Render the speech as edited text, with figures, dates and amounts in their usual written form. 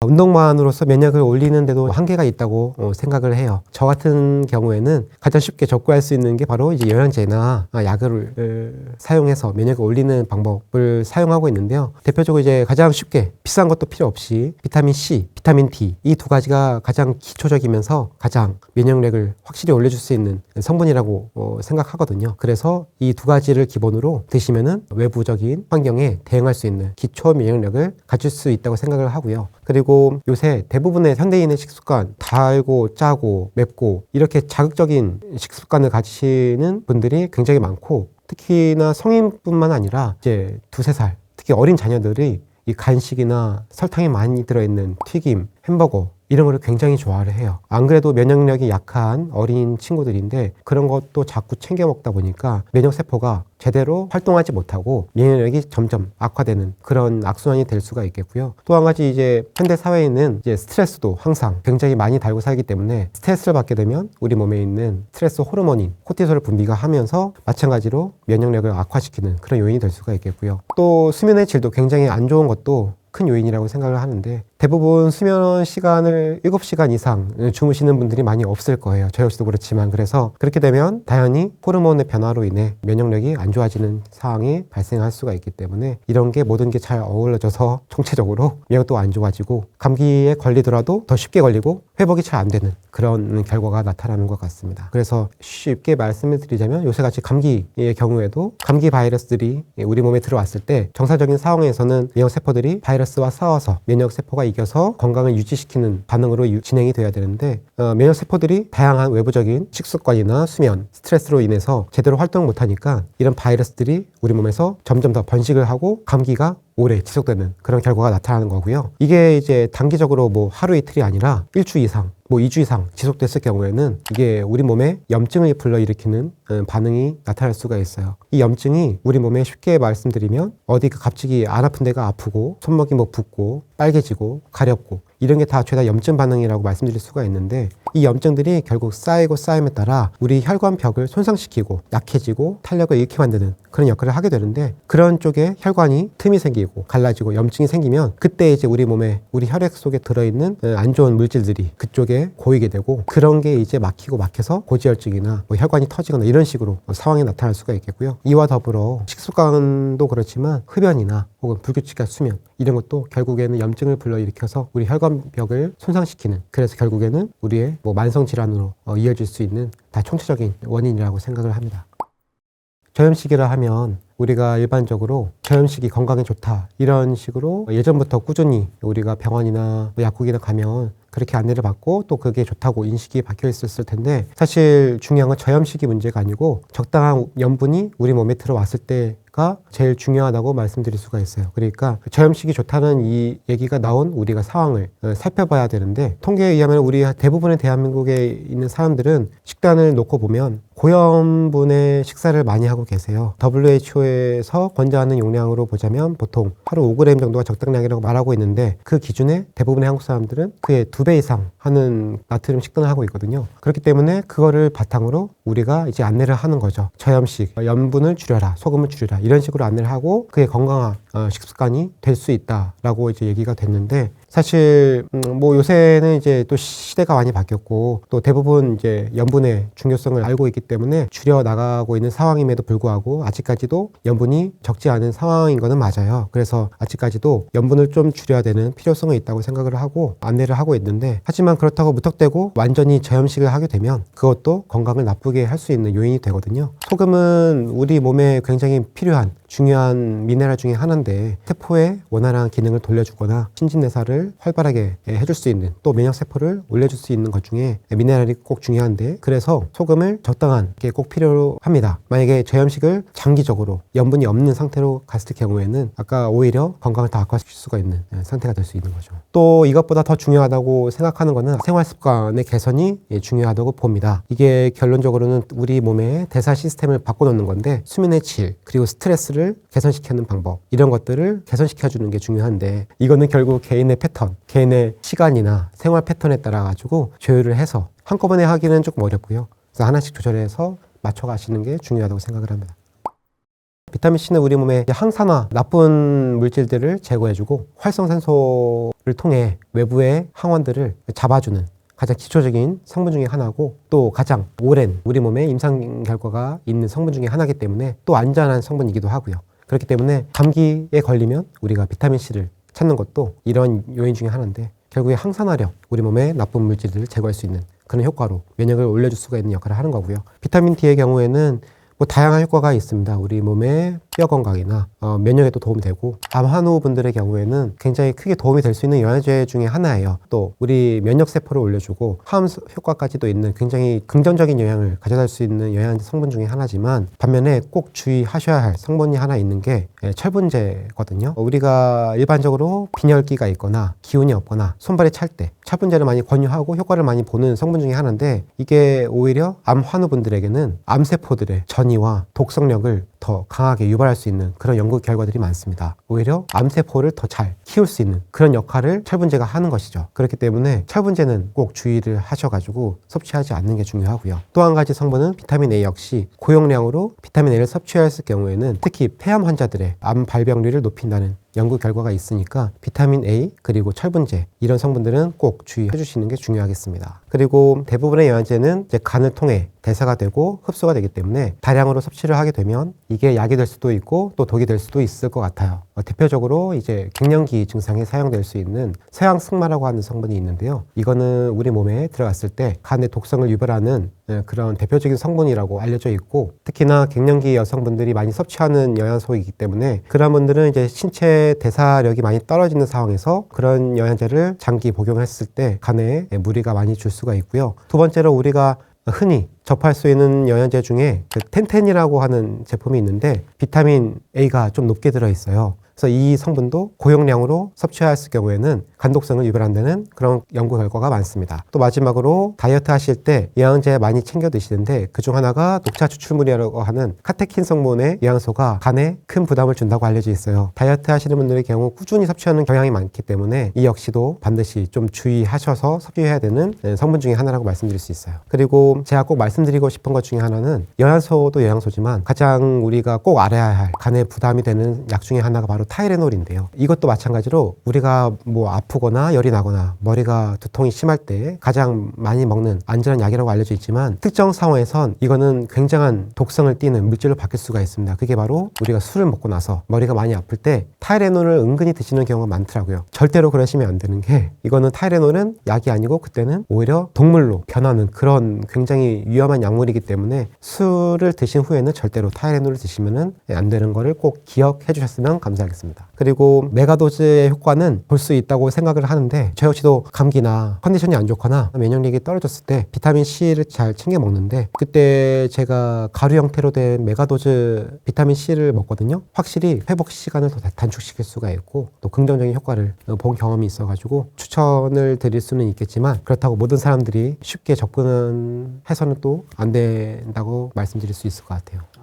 운동만으로서 면역을 올리는데도 한계가 있다고 생각을 해요. 저 같은 경우에는 가장 쉽게 접근할 수 있는 게 바로 이제 영양제나 약을 사용해서 면역을 올리는 방법을 사용하고 있는데요. 대표적으로 이제 가장 쉽게 비싼 것도 필요 없이 비타민 C, 비타민 D 이 두 가지가 가장 기초적이면서 가장 면역력을 확실히 올려줄 수 있는 성분이라고 생각하거든요. 그래서 이 두 가지를 기본으로 드시면은 외부적인 환경에 대응할 수 있는 기초 면역력을 갖출 수 있다고 생각을 하고요. 그리고 요새 대부분의 현대인의 식습관 달고 짜고 맵고 이렇게 자극적인 식습관을 가지시는 분들이 굉장히 많고 특히나 성인뿐만 아니라 이제 2~3살 특히 어린 자녀들이 이 간식이나 설탕이 많이 들어있는 튀김, 햄버거 이런 거를 굉장히 좋아를 해요. 안 그래도 면역력이 약한 어린 친구들인데 그런 것도 자꾸 챙겨 먹다 보니까 면역세포가 제대로 활동하지 못하고 면역력이 점점 악화되는 그런 악순환이 될 수가 있겠고요. 또 한 가지 이제 현대 사회에는 이제 스트레스도 항상 굉장히 많이 달고 살기 때문에 스트레스를 받게 되면 우리 몸에 있는 스트레스 호르몬인 코티솔 분비가 하면서 마찬가지로 면역력을 악화시키는 그런 요인이 될 수가 있겠고요. 또 수면의 질도 굉장히 안 좋은 것도 큰 요인이라고 생각을 하는데 대부분 수면 시간을 7시간 이상 주무시는 분들이 많이 없을 거예요. 저 역시도 그렇지만 그래서 그렇게 되면 당연히 호르몬의 변화로 인해 면역력이 안 좋아지는 상황이 발생할 수가 있기 때문에 이런 게 모든 게 잘 어우러져서 총체적으로 면역도 안 좋아지고 감기에 걸리더라도 더 쉽게 걸리고 회복이 잘 안 되는 그런 결과가 나타나는 것 같습니다. 그래서 쉽게 말씀을 드리자면 요새같이 감기의 경우에도 감기 바이러스들이 우리 몸에 들어왔을 때 정상적인 상황에서는 면역세포들이 바이러스와 싸워서 면역세포가 이겨서 건강을 유지시키는 반응으로 진행이 돼야 되는데 면역세포들이 다양한 외부적인 식습관이나 수면, 스트레스로 인해서 제대로 활동 못하니까 이런 바이러스들이 우리 몸에서 점점 더 번식을 하고 감기가 오래 지속되는 그런 결과가 나타나는 거고요. 이게 이제 단기적으로 뭐 하루 이틀이 아니라 일주 이상, 뭐 2주 이상 지속됐을 경우에는 이게 우리 몸에 염증을 불러일으키는 반응이 나타날 수가 있어요. 이 염증이 우리 몸에 쉽게 말씀드리면 어디가 갑자기 안 아픈 데가 아프고 손목이 뭐 붓고 빨개지고 가렵고 이런 게 다 죄다 염증 반응이라고 말씀드릴 수가 있는데 이 염증들이 결국 쌓이고 쌓임에 따라 우리 혈관벽을 손상시키고 약해지고 탄력을 잃게 만드는 그런 역할을 하게 되는데 그런 쪽에 혈관이 틈이 생기고 갈라지고 염증이 생기면 그때 이제 우리 몸에 우리 혈액 속에 들어있는 안 좋은 물질들이 그쪽에 고이게 되고 그런 게 이제 막히고 막혀서 고지혈증이나 뭐 혈관이 터지거나 이런 식으로 상황이 나타날 수가 있겠고요. 이와 더불어 식습관도 그렇지만 흡연이나 혹은 불규칙한 수면 이런 것도 결국에는 염증을 불러일으켜서 우리 혈관벽을 손상시키는 그래서 결국에는 우리의 뭐 만성질환으로 이어질 수 있는 다 총체적인 원인이라고 생각을 합니다. 저염식이라 하면 우리가 일반적으로 저염식이 건강에 좋다 이런 식으로 예전부터 꾸준히 우리가 병원이나 약국이나 가면 그렇게 안내를 받고 또 그게 좋다고 인식이 박혀 있었을 텐데 사실 중요한 건 저염식이 문제가 아니고 적당한 염분이 우리 몸에 들어왔을 때가 제일 중요하다고 말씀드릴 수가 있어요. 그러니까 저염식이 좋다는 이 얘기가 나온 우리가 상황을 살펴봐야 되는데 통계에 의하면 우리 대부분의 대한민국에 있는 사람들은 식단을 놓고 보면 고염분의 식사를 많이 하고 계세요. WHO에서 권장하는 용량으로 보자면 보통 하루 5g 정도가 적당량이라고 말하고 있는데 그 기준에 대부분의 한국 사람들은 그의 2배 이상 하는 나트륨 식단을 하고 있거든요. 그렇기 때문에 그거를 바탕으로 우리가 이제 안내를 하는 거죠. 저염식, 염분을 줄여라, 소금을 줄여라 이런 식으로 안내를 하고 그의 건강한 식습관이 될 수 있다라고 이제 얘기가 됐는데 사실 뭐 요새는 이제 또 시대가 많이 바뀌었고 또 대부분 이제 염분의 중요성을 알고 있기 때문에 줄여 나가고 있는 상황임에도 불구하고 아직까지도 염분이 적지 않은 상황인 거는 맞아요. 그래서 아직까지도 염분을 좀 줄여야 되는 필요성이 있다고 생각을 하고 안내를 하고 있는데 하지만 그렇다고 무턱대고 완전히 저염식을 하게 되면 그것도 건강을 나쁘게 할 수 있는 요인이 되거든요. 소금은 우리 몸에 굉장히 필요한 중요한 미네랄 중에 하나인데 세포의 원활한 기능을 돌려주거나 신진대사를 활발하게 해줄 수 있는 또 면역세포를 올려줄 수 있는 것 중에 미네랄이 꼭 중요한데 그래서 소금을 적당한 게 꼭 필요합니다. 만약에 저염식을 장기적으로 염분이 없는 상태로 갔을 경우에는 아까 오히려 건강을 더 악화시킬 수가 있는 상태가 될 수 있는 거죠. 또 이것보다 더 중요하다고 생각하는 거는 생활습관의 개선이 중요하다고 봅니다. 이게 결론적으로는 우리 몸의 대사 시스템을 바꿔놓는 건데 수면의 질 그리고 스트레스를 개선시키는 방법 이런 것들을 개선시켜주는 게 중요한데 이거는 결국 개인의 패턴, 개인의 시간이나 생활 패턴에 따라 가지고 조율을 해서 한꺼번에 하기는 조금 어렵고요. 그래서 하나씩 조절해서 맞춰가시는 게 중요하다고 생각을 합니다. 비타민C는 우리 몸의 항산화, 나쁜 물질들을 제거해주고 활성산소를 통해 외부의 항원들을 잡아주는 가장 기초적인 성분 중에 하나고, 또 가장 오랜 우리 몸에 임상 결과가 있는 성분 중에 하나이기 때문에 또 안전한 성분이기도 하고요. 그렇기 때문에 감기에 걸리면 우리가 비타민C를 찾는 것도 이런 요인 중에 하나인데, 결국에 항산화력, 우리 몸의 나쁜 물질들을 제거할 수 있는 그런 효과로 면역을 올려줄 수가 있는 역할을 하는 거고요. 비타민 D의 경우에는 뭐 다양한 효과가 있습니다. 우리 몸의 뼈 건강이나 면역에도 도움이 되고, 암 환우분들의 경우에는 굉장히 크게 도움이 될 수 있는 영양제 중에 하나예요. 또 우리 면역 세포를 올려주고 항암 효과까지도 있는 굉장히 긍정적인 영향을 가져다 줄 수 있는 영양제 성분 중에 하나지만, 반면에 꼭 주의하셔야 할 성분이 하나 있는 게 철분제거든요. 우리가 일반적으로 빈혈기가 있거나 기운이 없거나 손발이 찰 때 철분제를 많이 권유하고 효과를 많이 보는 성분 중에 하나인데, 이게 오히려 암 환우분들에게는 암세포들의 전이와 독성력을 더 강하게 유발할 수 있는 그런 연구 결과들이 많습니다. 오히려 암세포를 더 잘 키울 수 있는 그런 역할을 철분제가 하는 것이죠. 그렇기 때문에 철분제는 꼭 주의를 하셔가지고 섭취하지 않는 게 중요하고요. 또 한 가지 성분은 비타민 A 역시 고용량으로 비타민 A를 섭취했을 경우에는 특히 폐암 환자들의 암 발병률을 높인다는 연구 결과가 있으니까 비타민 A 그리고 철분제, 이런 성분들은 꼭 주의해 주시는 게 중요하겠습니다. 그리고 대부분의 영양제는 이제 간을 통해 대사가 되고 흡수가 되기 때문에 다량으로 섭취를 하게 되면 이게 약이 될 수도 있고 또 독이 될 수도 있을 것 같아요. 대표적으로 이제 갱년기 증상에 사용될 수 있는 서양승마라고 하는 성분이 있는데요. 이거는 우리 몸에 들어갔을 때 간의 독성을 유발하는 그런 대표적인 성분이라고 알려져 있고, 특히나 갱년기 여성분들이 많이 섭취하는 영양소이기 때문에 그런 분들은 이제 신체 대사력이 많이 떨어지는 상황에서 그런 영양제를 장기 복용했을 때 간에 무리가 많이 줄 수가 있고요. 두 번째로 우리가 흔히 접할 수 있는 영양제 중에 텐텐이라고 하는 제품이 있는데 비타민 A가 좀 높게 들어있어요. 그래서 이 성분도 고용량으로 섭취했을 경우에는 간독성을 유발한다는 그런 연구 결과가 많습니다. 또 마지막으로 다이어트 하실 때 영양제 많이 챙겨 드시는데 그중 하나가 녹차 추출물이라고 하는 카테킨 성분의 영양소가 간에 큰 부담을 준다고 알려져 있어요. 다이어트 하시는 분들의 경우 꾸준히 섭취하는 경향이 많기 때문에 이 역시도 반드시 좀 주의하셔서 섭취해야 되는 성분 중에 하나라고 말씀드릴 수 있어요. 그리고 제가 꼭 말씀드리고 싶은 것 중에 하나는 영양소도 영양소지만 가장 우리가 꼭 알아야 할 간에 부담이 되는 약 중에 하나가 바로 타이레놀인데요. 이것도 마찬가지로 우리가 뭐 아프거나 열이 나거나 머리가 두통이 심할 때 가장 많이 먹는 안전한 약이라고 알려져 있지만, 특정 상황에선 이거는 굉장한 독성을 띠는 물질로 바뀔 수가 있습니다. 그게 바로 우리가 술을 먹고 나서 머리가 많이 아플 때 타이레놀을 은근히 드시는 경우가 많더라고요. 절대로 그러시면 안 되는 게, 이거는 타이레놀은 약이 아니고 그때는 오히려 독물로 변하는 그런 굉장히 위험한 약물이기 때문에 술을 드신 후에는 절대로 타이레놀을 드시면 안 되는 거를 꼭 기억해 주셨으면 감사하겠습니다. 그리고 메가도즈의 효과는 볼 수 있다고 생각을 하는데, 저 역시도 감기나 컨디션이 안 좋거나 면역력이 떨어졌을 때 비타민C를 잘 챙겨 먹는데, 그때 제가 가루 형태로 된 메가도즈 비타민C를 먹거든요. 확실히 회복 시간을 더 단축시킬 수가 있고 또 긍정적인 효과를 본 경험이 있어가지고 추천을 드릴 수는 있겠지만, 그렇다고 모든 사람들이 쉽게 접근해서는 또 안 된다고 말씀드릴 수 있을 것 같아요.